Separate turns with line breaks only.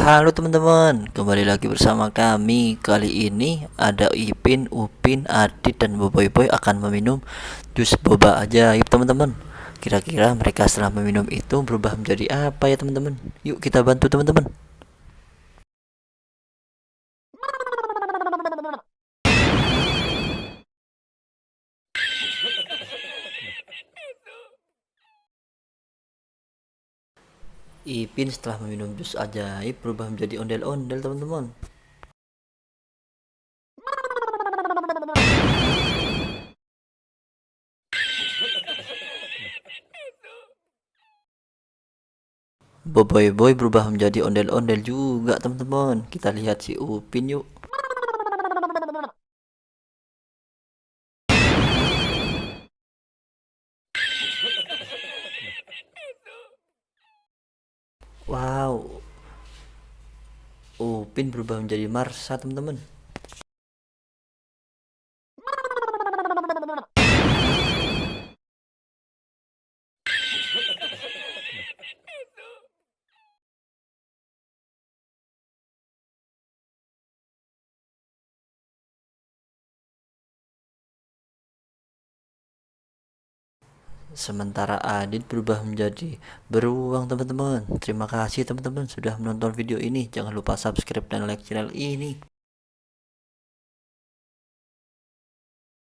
Halo teman-teman, kembali lagi bersama kami. Kali ini ada Ipin, Upin, Adit, dan Boboiboy Boy akan meminum jus boba ajaib teman-teman. Kira-kira mereka setelah meminum itu berubah menjadi apa ya teman-teman? Yuk kita bantu teman-teman. Ipin setelah meminum jus ajaib berubah menjadi ondel-ondel teman-teman. Boboiboy Boy berubah menjadi ondel-ondel juga teman-teman. Kita lihat si Upin yuk. Wow, Upin berubah menjadi Marsa teman-teman. Sementara Adit berubah menjadi beruang teman-teman. Terima kasih teman-teman sudah menonton video ini. Jangan lupa subscribe dan like channel ini.